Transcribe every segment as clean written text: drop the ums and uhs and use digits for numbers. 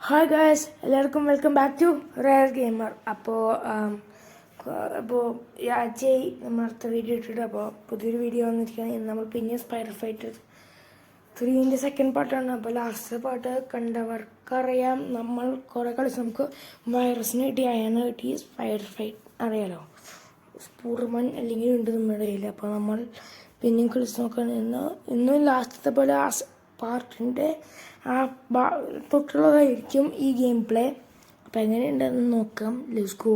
Hi guys, എല്ലാവർക്കും welcome back to Rare Gamer. അപ്പോൾ ഈ ആഴ്ചയായി നമ്മൾ അടുത്ത വീഡിയോ ഇട്ടിട്ട് അപ്പോൾ പുതിയൊരു വീഡിയോ വന്നിരിക്കുകയാണ്. ഇന്ന് നമ്മൾ പിന്നെ സ്പൈഡർ ഫൈറ്റർ 3 സെക്കൻഡ് പാർട്ടാണ്. അപ്പോൾ ലാസ്റ്റ് പാർട്ട് കണ്ടവർക്കറിയാം. നമ്മൾ കുറേ കളിച്ച് നമുക്ക് വൈറസിന് കിട്ടി, അയണ് കിട്ടി, സ്പൈഡർ ഫൈറ്റ് അറിയാലോ, സ്പൂർമൻ അല്ലെങ്കിൽ ഉണ്ട് നമ്മുടെ കയ്യിൽ. അപ്പോൾ നമ്മൾ പിന്നെയും കളിച്ച് നോക്കുകയാണ്. ഇന്നും ലാസ്റ്റത്തെ പോലെ പാർട്ടിൻ്റെ തൊട്ടുള്ളതായിരിക്കും ഈ ഗെയിം പ്ലേ. അപ്പം എങ്ങനെയുണ്ടെന്ന് നോക്കാം. Let's go.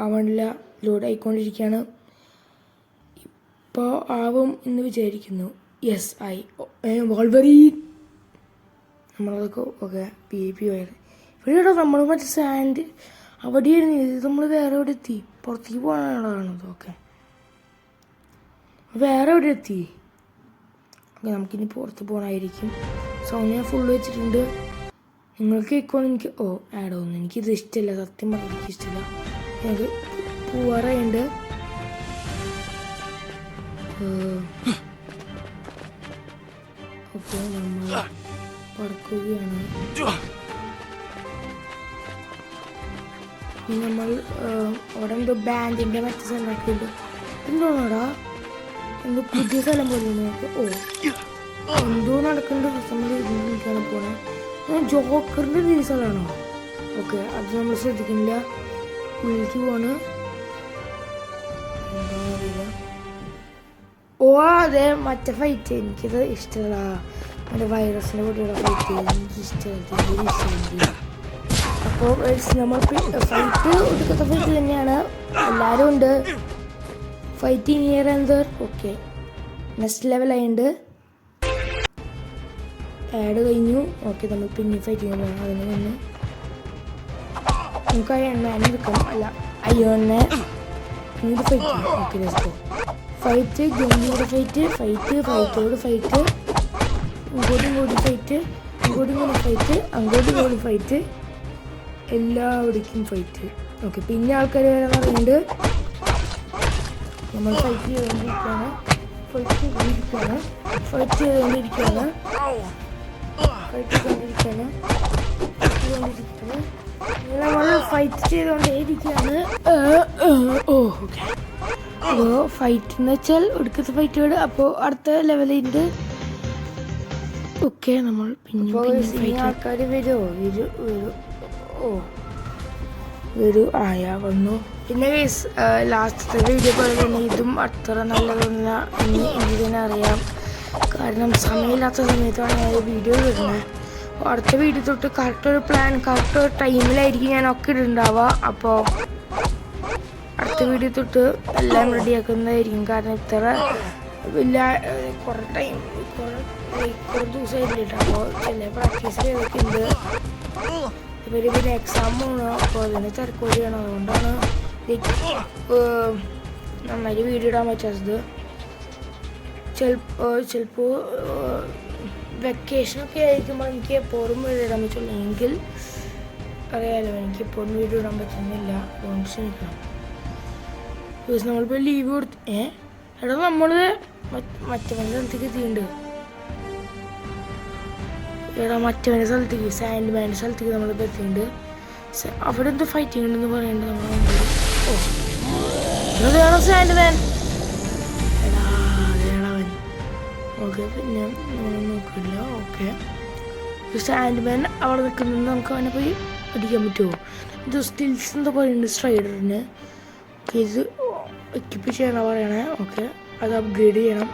ആവണില്ല, ലോഡ് ആയിക്കൊണ്ടിരിക്കുകയാണ്. ഇപ്പോൾ ആവും എന്ന് വിചാരിക്കുന്നു. യെസ് ആയി. വോൾവറീൻ നമ്മളതൊക്കെ ഓക്കെ. PvP വയറ് ഇവിടെ നമ്മൾ മറ്റേ സാൻഡ് അവിടെയായിരുന്നു. ഇത് നമ്മൾ വേറെ എവിടെ എത്തി? പുറത്തേക്ക് പോകാനുള്ളതാണത്. ഓക്കെ, വേറെ എവിടെ എത്തി? നമുക്കിനി പുറത്ത് പോകണമായിരിക്കും. സൗണ്ട് ഞാൻ ഫുള്ള് വെച്ചിട്ടുണ്ട്. നിങ്ങൾക്ക് കേൾക്കുമെന്ന് എനിക്ക് ആഡ് ആവുന്നു. എനിക്കിത് ഇഷ്ടമില്ല, സത്യം പറഞ്ഞാൽ എനിക്ക് ഇഷ്ടമില്ല. എനിക്ക് പോവാറുണ്ട്. ഓക്കെ, നമ്മൾ പറക്കുകയാണ്. ഇനി നമ്മൾ അവിടെ എന്തോ ബാൻഡിൻ്റെ മറ്റു സ്ഥലമാക്കിയിട്ട് എന്തോന്നാടാ, എന്തോ പുതിയ സ്ഥലം പോലെ എന്തോ നടക്കേണ്ട നമ്മൾ ഇതിലേക്കാണ് പോണത്. ജോക്കറിൻ്റെ പുതിയ സ്ഥലമാണോ? ഓക്കെ, അത് നമ്മൾ ശ്രദ്ധിക്കുന്നില്ല. ഉള്ളിലേക്ക് പോവാണ്. എന്താ അറിയില്ല. അതെ, മറ്റേ ഫൈറ്റ് എനിക്കത് ഇഷ്ടമല്ല. മറ്റേ വൈറസിൻ്റെ കൂടെയുള്ള ഫൈറ്റ് എനിക്ക് ഇഷ്ടമല്ല. അപ്പോൾ നമ്മൾ ഫൈറ്റ് ഒടുക്കത്തെ ഫൈറ്റ് തന്നെയാണ്. എല്ലാവരും ഉണ്ട്. ഫൈറ്റിംഗ് നിയർ എന്തർ. ഓക്കെ, നെക്സ്റ്റ് ലെവലായിട്ടുണ്ട്. ആഡ് കഴിഞ്ഞു. ഓക്കെ, നമ്മൾ പിന്നെ ഫൈറ്റ് ചെയ്യാൻ പോകണം. അതിന് മുന്നേ നമുക്ക് എണ്ണ എടുക്കാം. അല്ല, അയ്യോണ്ണ ഇങ്ങോട്ട് ഫൈറ്റ് ചെയ്യാം. Okay, let's go. ഫൈറ്റ്, ഗംഭീര ഫൈറ്റ്, ഫൈറ്റോട് ഫൈറ്റ്, ഇങ്ങോട്ടും ഫൈറ്റ്, ഇങ്ങോട്ടും ഫൈറ്റ്, അങ്ങോട്ടും ഫൈറ്റ്, എല്ലാവിടേക്കും ഫൈറ്റ്. ഓക്കെ, പിന്നെ ആൾക്കാർ വരാൻ പറയുന്നുണ്ട്. നമ്മൾ ഫൈറ്റ് ചെയ്തുകൊണ്ടിരിക്കുകയാണ്. നമ്മൾ ഫൈറ്റ് ചെയ്തുകൊണ്ടേയിരിക്കുകയാണ്. ഓക്കെ, അപ്പോൾ ഫൈറ്റ് എന്ന് വെച്ചാൽ ഒടുക്കത്തെ ഫൈറ്റുകൾ. അപ്പോൾ അടുത്ത ലെവലുണ്ട്. ഓക്കെ, നമ്മൾ പിന്നെ ആൾക്കാർ വന്നു. പിന്നെ ലാസ്റ്റത്തെ വീഡിയോ പോലെ തന്നെ ഇതും അത്ര നല്ലതൊന്നുമില്ല എന്ന് എനിക്ക് തന്നെ അറിയാം. കാരണം സമയമില്ലാത്ത സമയത്താണ് ഞാൻ വീഡിയോ ഇടുന്നത്. അടുത്ത വീഡിയോ തൊട്ട് കറക്റ്റ് ഒരു പ്ലാൻ, കറക്റ്റ് ഒരു ടൈമിലായിരിക്കും ഞാൻ ഒക്കെ ഇടുന്നുണ്ടാവുക. അപ്പോൾ അടുത്ത വീഡിയോ തൊട്ട് എല്ലാം റെഡിയാക്കുന്നതായിരിക്കും. കാരണം ഇത്ര വലിയ കുറേ ദിവസമായിട്ടില്ല. അപ്പോൾ ചില പ്രാക്ടീസ് ചെയ്തൊക്കെ ഉണ്ട്. പിന്നെ എക്സാം ആണ്. അപ്പോൾ അതിന് തിരക്കൊഴിയാണ്. അതുകൊണ്ടാണ് നന്നായിട്ട് വീഡിയോ ഇടാൻ പറ്റാത്തത്. ചിലപ്പോൾ വെക്കേഷനൊക്കെ ആയിരിക്കുമ്പോൾ എനിക്ക് എപ്പോഴും വീഡിയോ ഇടാൻ പറ്റുള്ളൂ. എങ്കിൽ അറിയാലോ, എനിക്ക് എപ്പോഴും വീഡിയോ ഇടാൻ പറ്റുന്നില്ല. അതുകൊണ്ട് ശ്രമിക്കണം. നമ്മളിപ്പോൾ ലീവ് കൊടുത്ത് എടാ നമ്മൾ മറ്റവൻ്റെ സ്ഥലത്തേക്ക് എത്തിയിട്ടുണ്ട്. മറ്റവൻ്റെ സ്ഥലത്തേക്ക്, സാൻഡ് മാൻ്റെ സ്ഥലത്തേക്ക് നമ്മളിപ്പോൾ എത്തിയിട്ടുണ്ട്. അവിടെ എന്തോ ഫൈറ്റിംഗ് ഉണ്ടെന്ന് പറയുന്നുണ്ട്. നമ്മൾ സാൻഡ് മാൻ. അവൻ ഓക്കെ, പിന്നെ നമ്മൾ നോക്കില്ല. ഓക്കെ, സാൻഡ് മാൻ അവിടെ നിൽക്കുന്നത് നമുക്ക് അവനെ പോയി അടിക്കാൻ പറ്റുമോ? ഇത് സ്കിൽസ് എന്താ പറയുന്നുണ്ട് സ്ട്രൈഡറിന്. ഓക്കെ, ഇത് എക്യുപ്പ് ചെയ്യണം പറയണേ. ഓക്കെ, അത് അപ്ഗ്രേഡ് ചെയ്യണം.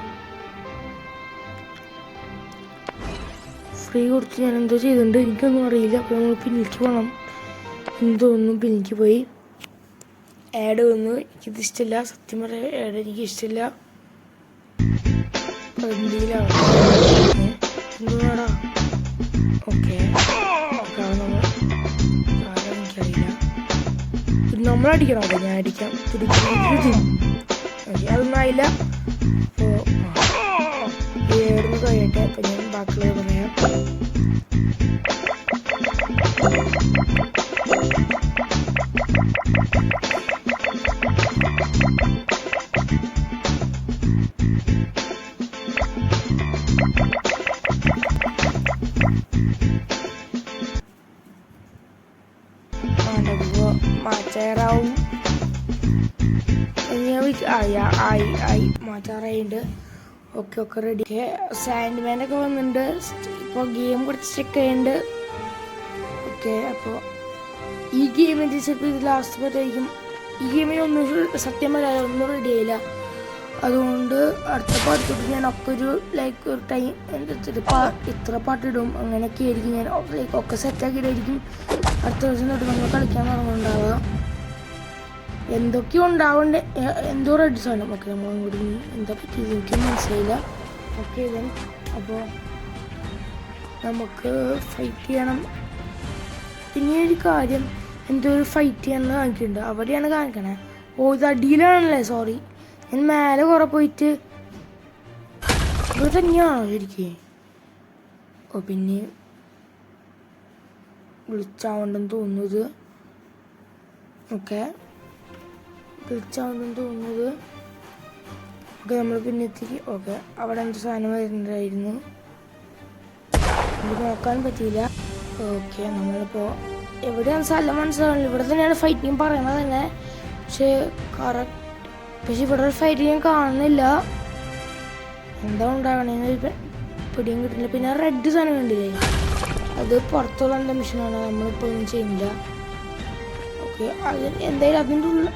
ഫ്രീ കൊടുത്ത് ഞാൻ എന്തോ ചെയ്തിട്ടുണ്ട്, എനിക്കൊന്നും അറിയില്ല. അപ്പോൾ നമ്മൾ പിന്നിലേക്ക് പോകണം. എന്തോന്നും പിന്നിലേക്ക് പോയി. ആഡ് വന്നു. എനിക്കിത് ഇഷ്ടമില്ല, സത്യം പറയാം. ആഡ് എനിക്ക് ഇഷ്ടമില്ല. എന്തുവാടാ? ഓക്കെ, എനിക്കറിയില്ല. നമ്മളടിക്കണം. അതെ, ഞാൻ അടിക്കാം. ഓക്കെ, അതൊന്നും ആയില്ല. അപ്പോൾ ഏടുന്ന് കഴിയട്ടെ. അപ്പം ഞാൻ ബാക്കിയുള്ളത് പറയാം. മാറ്റാറാവും. ആയി മാറ്റാറായിട്ടുണ്ട്. ഒക്കെ റെഡി. സാൻഡ് മാനൊക്കെ വന്നിട്ടുണ്ട്. ഇപ്പോൾ ഗെയിം കുറച്ച് ചെക്ക് ചെയ്യുന്നുണ്ട്. ഓക്കെ, അപ്പോൾ ഈ ഗെയിമിൻ്റെ ചിലപ്പോൾ ഇത് ലാസ്റ്റ് പറ്റായിരിക്കും. ഈ ഗെയിമിന് സത്യം പറയാതെ ഒന്നും റെഡി ആയില്ല. അതുകൊണ്ട് അടുത്ത പാട്ട് തൊട്ട് ഞാൻ ഒക്കെ ഒരു ടൈം ഇത്ര പാട്ടിടും. അങ്ങനെയൊക്കെ ആയിരിക്കും ഞാൻ ഒക്കെ സെറ്റാക്കിയിട്ടായിരിക്കും അടുത്ത ദിവസം തൊട്ട് നമ്മൾ കളിക്കാൻ തുടങ്ങുന്നുണ്ടാവുക. എന്തൊക്കെയോ ഉണ്ടാവേണ്ട എന്തോ റെഡ് സാധനം. ഓക്കെ, നമ്മളും കൂടി എന്താ പറ്റിയത് എനിക്കും മനസ്സിലായില്ല. ഓക്കെ, അപ്പോൾ നമുക്ക് ഫൈറ്റ് ചെയ്യണം. പിന്നെ ഒരു കാര്യം, എന്തോ ഒരു ഫൈറ്റ് ചെയ്യാന്ന് കാണിക്കുന്നുണ്ട്. അവിടെയാണ് കാണിക്കണേ. ഇത് അടിയിലാണല്ലേ? സോറി, ഞാൻ മേലെ കുറെ പോയിട്ട് ഇവിടെ തന്നെയാണോ ശരിക്കും? പിന്നെ വിളിച്ചാവുണ്ടെന്ന് തോന്നുന്നത്. ഓക്കെ, വിളിച്ചാവുണ്ടെന്ന് തോന്നുന്നത്. ഓക്കെ, നമ്മൾ പിന്നെ എത്തി. ഓക്കെ, അവിടെ എന്ത് സാധനം വരുന്നുണ്ടായിരുന്നു, നമുക്ക് നോക്കാൻ പറ്റിയില്ല. ഓക്കെ, നമ്മളിപ്പോൾ എവിടെയാണ് സ്ഥലം മനസ്സിലാവില്ല. ഇവിടെ തന്നെയാണ് ഫൈറ്റിങ് പറയണത് തന്നെ. പക്ഷെ ഇവിടെ ഒരു ഫൈറ്റ് ഞാൻ കാണുന്നില്ല. എന്താ ഉണ്ടാകണേന്ന് പിടിയും കിട്ടില്ല. പിന്നെ റെഡ് സാധനം കണ്ടില്ലേ, അത് പുറത്തുള്ള എന്താ മിഷനാണ്, നമ്മളിപ്പോൾ ഒന്നും ചെയ്യുന്നില്ല. ഓക്കെ, അത് എന്തായാലും അതിൻ്റെ ഉള്ളിൽ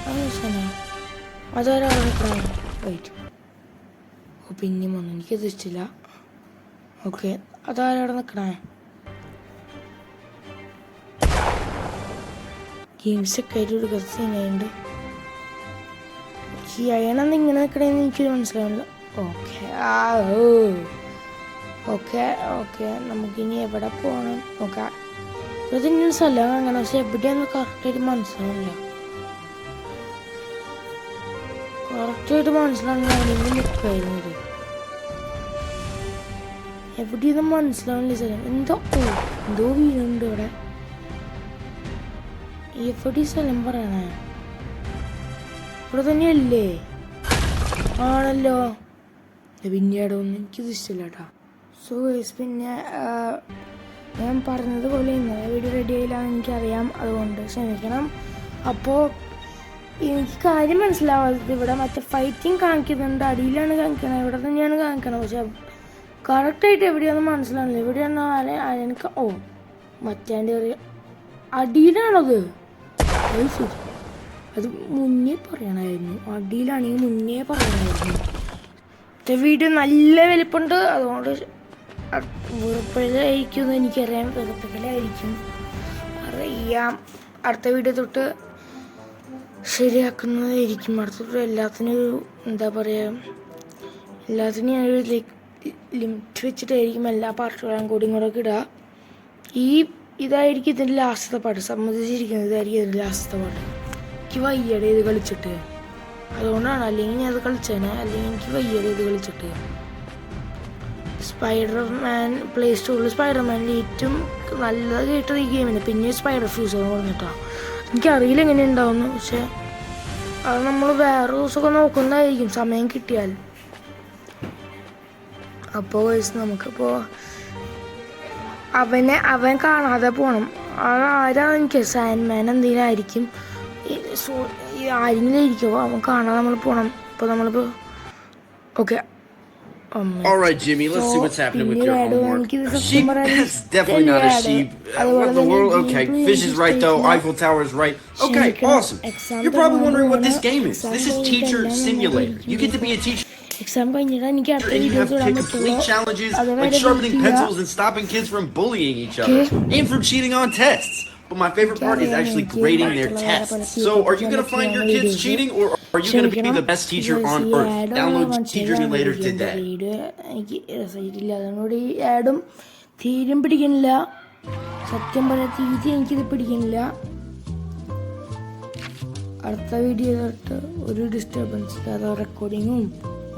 അത് മിഷനാണ്. അതൊരാൾ ഫൈറ്റ്. ഓ, പിന്നെയും വന്നു. എനിക്കത് ഇഷ്ടമില്ല. ഓക്കെ, അതാരവിടെ നിൽക്കണേ? ഗെയിംസൊക്കെ ആയിട്ട് ഒരു സീനുണ്ട്. ഈ അയണെന്ന് ഇങ്ങനെ നിൽക്കണേന്ന് എനിക്കൊരു മനസ്സിലാവില്ല. ഓക്കെ നമുക്കിനി എവിടെ പോകണം നോക്കാം. ഇവിടെ തന്നെയാണ് സ്ഥലം അങ്ങനെ. പക്ഷെ എവിടെയാന്ന് കറക്റ്റായിട്ട് മനസ്സിലാവില്ല. കറക്റ്റായിട്ട് മനസ്സിലാവുന്ന നിൽക്കുമായിരുന്നത്. എവിടെയൊന്നും മനസ്സിലാവില്ല സ്ഥലം. എന്തോ വീടുണ്ട് ഇവിടെ. എവിടെ സ്ഥലം പറയണേ? ഇവിടെ തന്നെയല്ലേ? ആണല്ലോ. പിന്നീട് ഒന്നും എനിക്കിത് ഇഷ്ടമില്ല കേട്ടോ. സോ പിന്നെ ഞാൻ പറഞ്ഞതുപോലെ ഇന്നലെ വീഡിയോ റെഡി ആയില്ലാന്ന് എനിക്കറിയാം. അതുകൊണ്ട് ക്ഷമിക്കണം. അപ്പോൾ എനിക്ക് കാര്യം മനസ്സിലാവാത്തത്, ഇവിടെ മറ്റേ ഫൈറ്റിങ് കാണിക്കുന്നുണ്ട്. അടിയിലാണ് കാണിക്കണത്, ഇവിടെ തന്നെയാണ് കാണിക്കണത്. പക്ഷെ കറക്റ്റായിട്ട് എവിടെയാണെന്ന് മനസ്സിലാവില്ല. എവിടെയാണ് എനിക്ക് മറ്റേ അടിയിലാണത്. അത് ശരി, അത് മുന്നേ പറയണമായിരുന്നു. അടിയിലാണെങ്കിൽ മുന്നേ പറയണമായിരുന്നു. വീഡിയോ നല്ല വലിപ്പമുണ്ട്. അതുകൊണ്ട് വെറുപ്പിക്കലായിരിക്കും എനിക്കറിയാം. വെറുപ്പിക്കലായിരിക്കും അറിയാം. അടുത്ത വീഡിയോ തൊട്ട് ശരിയാക്കുന്നതായിരിക്കും. അടുത്ത തൊട്ട് എല്ലാത്തിനും എന്താ പറയുക, എല്ലാത്തിനും ഞാനൊരു ലിമിറ്റ് വെച്ചിട്ടായിരിക്കും എല്ലാ പാർട്ടുകളും കൂടി ഇടുക. ഇതായിരിക്കും ഇതിൻ്റെ ലാസ്റ്റത്തെ പാട്ട്. സമ്മതിച്ചിരിക്കുന്നത് ഇതായിരിക്കും ഇതിൻ്റെ ലാസ്റ്റത്തെ പാട്ട്. എനിക്ക് വയ്യടെ ഇത് കളിച്ചിട്ട്, അതുകൊണ്ടാണ്. അല്ലെങ്കിൽ ഞാൻ അത് കളിച്ചേനെ. അല്ലെങ്കിൽ എനിക്ക് വയ്യടെ ഇത് കളിച്ചിട്ട്. സ്പൈഡർമാൻ പ്ലേ സ്റ്റോറിൽ സ്പൈഡർമാനിൽ ഏറ്റവും നല്ലത് കേട്ടത് ഈ ഗെയിമിന്. പിന്നെ സ്പൈഡർ ഫ്യൂസ് പറഞ്ഞിട്ടാണ്. എനിക്കറിയില്ല എങ്ങനെ ഉണ്ടാവുന്നു. പക്ഷെ അത് നമ്മൾ വേറെ ദിവസമൊക്കെ നോക്കുന്നതായിരിക്കും സമയം കിട്ടിയാൽ. അപ്പോൾ നമുക്കിപ്പോൾ അവൻ കാണാതെ പോകണം. ആരാ എനിക്ക് സാൻഡ്മാൻ എന്തെങ്കിലും ആയിരിക്കും, ആരെങ്കിലും ഇരിക്കുമോ അവൻ കാണാതെ നമ്മൾ പോകണം. ഇപ്പോൾ നമ്മളിപ്പോൾ okay. All right, Jimmy, let's see what's happening with your homework. Sheep? That's definitely not a sheep. What in the world? Okay, fish is right though. Eiffel Tower is right. Okay, awesome. You're probably wondering what this game is. This is Teacher Simulator. You get to be a teacher. And you have to complete challenges like sharpening pencils and stopping kids from bullying each other and from cheating on tests. But my favorite part is actually grading their tests. So are you going to find your kids cheating, or are you going to be the best teacher on earth? Download Teacher Simulator today. അതുകൊണ്ട് ഈ ആഡും തീരും പിടിക്കുന്നില്ല. സത്യം പറയാൻ തീരെ എനിക്കിത് പിടിക്കുന്നില്ല. അടുത്ത വീഡിയോ തൊട്ട് ഒരു ഡിസ്റ്റർബൻസ് ഇല്ലാതെ റെക്കോർഡിങ്ങും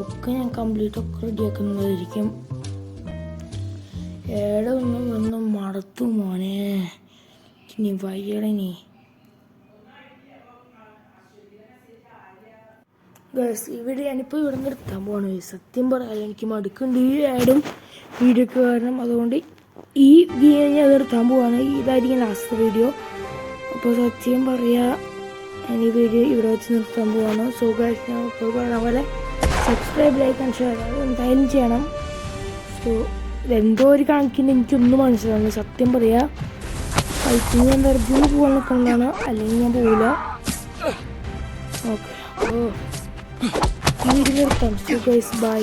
ഒക്കെ ഞാൻ കംപ്ലീറ്റ് ഒക്കെ റെഡിയാക്കുന്നതായിരിക്കും. ഒന്നും മടുത്തു മോനെ. ഇനി വയ്യടനി ഇവിടെ ഞാനിപ്പോൾ ഇവിടെ നിർത്താൻ പോകണം. സത്യം പറയാൻ എനിക്ക് മടുക്കുന്നുണ്ട് ഈ ആഡും വീഡിയോക്ക് കാരണം. അതുകൊണ്ട് ഈ ഗെയിം ഞാൻ നിർത്താൻ പോവാണ്. ഇതായിരിക്കും ലാസ്റ്റ് വീഡിയോ. അപ്പോൾ സത്യം പറയാ ഈ വീഡിയോ ഇവിടെ വെച്ച് നിർത്താൻ പോവാണ്. സോ ഗൈസ്, ഞാൻ ഇപ്പോൾ പറഞ്ഞ പോലെ സബ്സ്ക്രൈബ്, ലൈക്ക് ആൻഡ് ഷെയർ എന്തായാലും ചെയ്യണം. സോ എന്തോ ഒരു കണക്കിന് എനിക്കൊന്നും മനസ്സിലാവുന്നു. സത്യം പറയാ ഫൈറ്റിങ് ഞാൻ വെറുതെ പോകാൻ നിൽക്കുന്നതാണ്, അല്ലെങ്കിൽ ഞാൻ പോവില്ല. ഓക്കെ, അപ്പോൾ ഈ വീഡിയോ നിർത്താം. So guys, by.